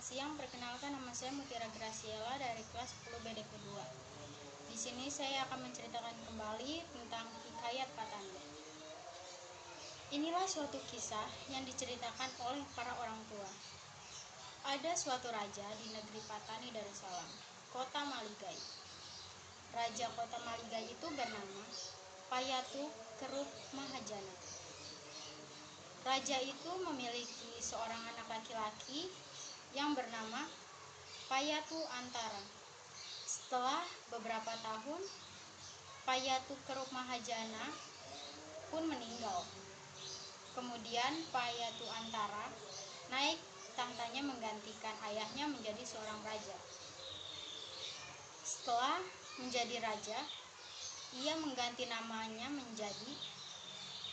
siang, perkenalkan nama saya Mutiara Graciela dari kelas 10 BDP 2. Di sini saya akan menceritakan kembali tentang Hikayat Patani. Inilah suatu kisah yang diceritakan oleh para orang tua. Ada suatu raja di negeri Patani Darussalam, kota Maligai. Raja kota Maligai itu bernama Payatu Keruk Mahajana. Raja itu memiliki seorang anak laki-laki yang bernama Payatu Antara. Setelah beberapa tahun, Payatu Keruk Mahajana pun meninggal. Kemudian Payatu Antara naik tahtanya menggantikan ayahnya menjadi seorang raja. Setelah menjadi raja, ia mengganti namanya menjadi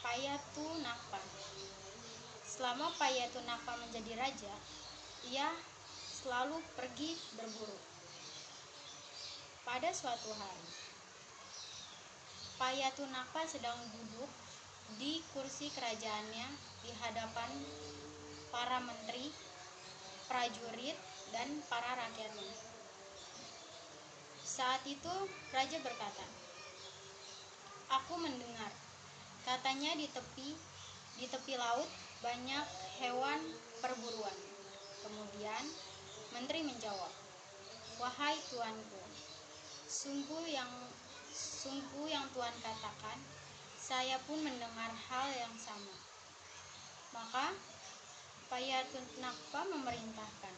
Payatu Nakpa. Selama Payatu Nakpa menjadi raja, ia selalu pergi berburu. Pada suatu hari, Payatu Nakpa sedang duduk di kursi kerajaannya di hadapan para menteri, prajurit, dan para rakyatnya. Saat itu raja berkata, "Aku mendengar katanya di tepi laut banyak hewan perburuan." Kemudian menteri menjawab, "Wahai tuanku, sungguh yang Tuan katakan, saya pun mendengar hal yang sama." Maka Payatu Nakpa memerintahkan,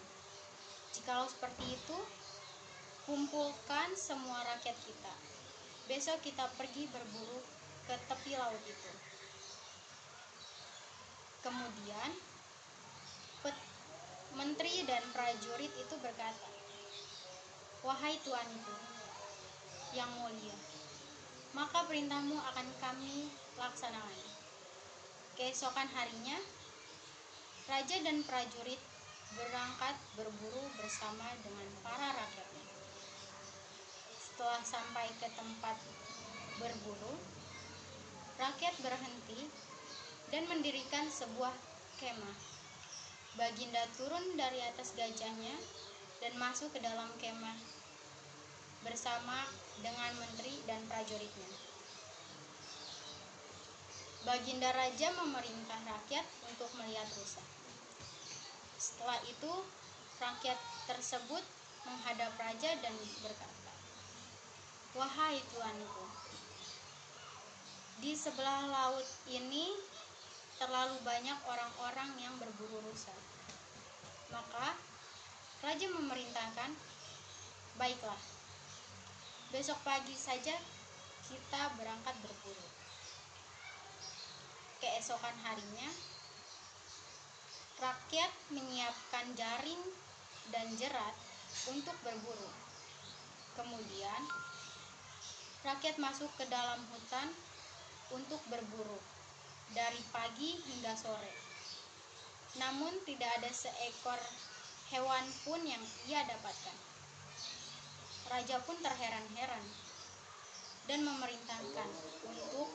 "Jikalau seperti itu, kumpulkan semua rakyat kita. Besok kita pergi berburu ke tepi laut itu." Kemudian menteri dan prajurit itu berkata, "Wahai tuanku yang mulia, maka perintahmu akan kami laksanakan." Keesokan harinya, raja dan prajurit berangkat berburu bersama dengan para rakyatnya. Setelah sampai ke tempat berburu, rakyat berhenti dan mendirikan sebuah kemah. Baginda turun dari atas gajahnya dan masuk ke dalam kemah bersama dengan menteri dan prajuritnya. Baginda raja memerintah rakyat untuk melihat rusa. Setelah itu, rakyat tersebut menghadap raja dan berkata, "Wahai tuanku, di sebelah laut ini terlalu banyak orang-orang yang berburu rusa." Maka raja memerintahkan, "Baiklah, besok pagi saja kita berangkat berburu." Keesokan harinya, rakyat menyiapkan jaring dan jerat untuk berburu. Kemudian, rakyat masuk ke dalam hutan untuk berburu dari pagi hingga sore. Namun tidak ada seekor hewan pun yang ia dapatkan. Raja pun terheran-heran dan memerintahkan untuk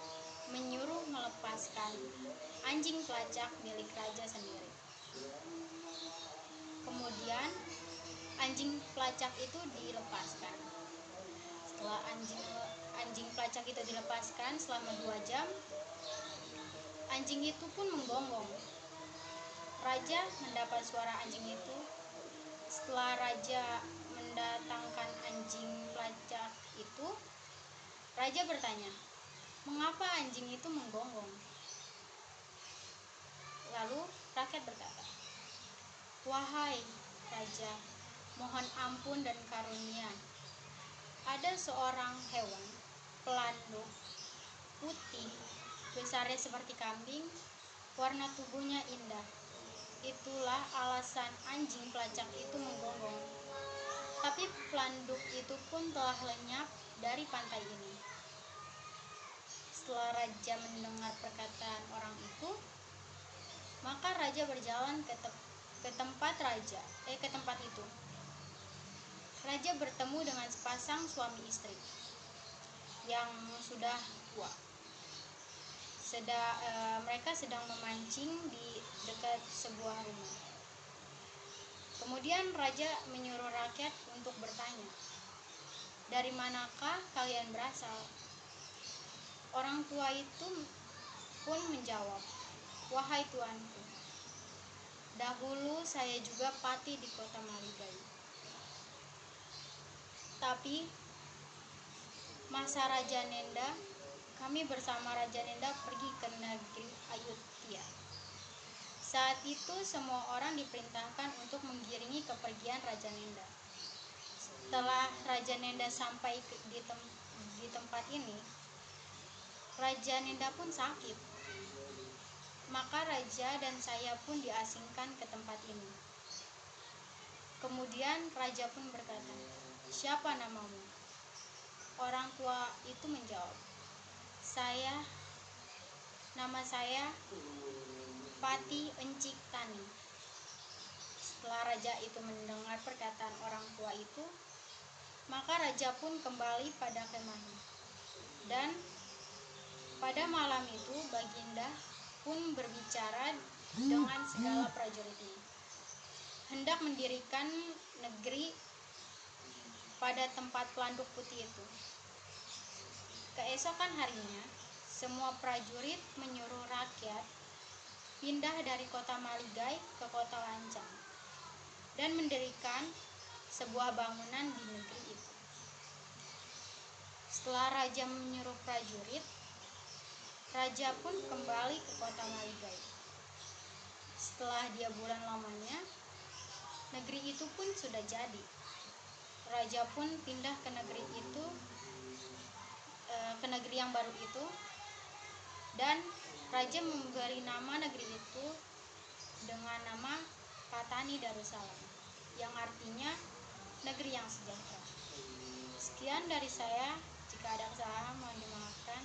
menyuruh melepaskan anjing pelacak milik raja sendiri. Kemudian anjing pelacak itu dilepaskan. Setelah anjing pelacak itu dilepaskan selama 2 jam, anjing itu pun menggonggong. Raja mendapat suara anjing itu. Setelah raja mendatangkan anjing pelacak itu, raja bertanya, "Mengapa anjing itu menggonggong?" Lalu rakyat berkata, "Wahai raja, mohon ampun dan karunia. Ada seorang hewan pelanduk putih, besarnya seperti kambing, warna tubuhnya indah. Itulah alasan anjing pelacak itu menggonggong. Tapi pelanduk itu pun telah lenyap dari pantai ini." Setelah raja mendengar perkataan orang itu, maka raja berjalan ke tempat itu. Raja bertemu dengan sepasang suami istri yang sudah tua. Mereka sedang memancing di dekat sebuah rumah. Kemudian raja menyuruh rakyat untuk bertanya, "Dari manakah kalian berasal?" Orang tua itu pun menjawab, "Wahai tuanku, dahulu saya juga pati di kota Maligai. Tapi masa Raja Nenda, kami bersama Raja Nenda pergi ke negeri Ayutthaya. Saat itu semua orang diperintahkan untuk mengiringi kepergian Raja Nenda. Setelah Raja Nenda sampai di tempat ini, Raja Nenda pun sakit. Maka raja dan saya pun diasingkan ke tempat ini." Kemudian raja pun berkata, "Siapa namamu?" Orang tua itu menjawab, Nama saya Pati Encik Tani." Setelah raja itu mendengar perkataan orang tua itu, maka raja pun kembali pada kemahnya. Dan pada malam itu Baginda pun berbicara dengan segala prajuritnya, hendak mendirikan negeri pada tempat pelanduk putih itu. Keesokan harinya, semua prajurit menyuruh rakyat pindah dari kota Maligai ke kota Lancang dan mendirikan sebuah bangunan di negeri itu. Setelah raja menyuruh prajurit, raja pun kembali ke kota Maligai. Setelah dia bulan lamanya, negeri itu pun sudah jadi. Raja pun pindah ke negeri itu, ke negeri yang baru itu, dan raja memberi nama negeri itu dengan nama Patani Darussalam, yang artinya negeri yang sejahtera. Sekian dari saya. Jika ada kesalahan mohon dimaafkan.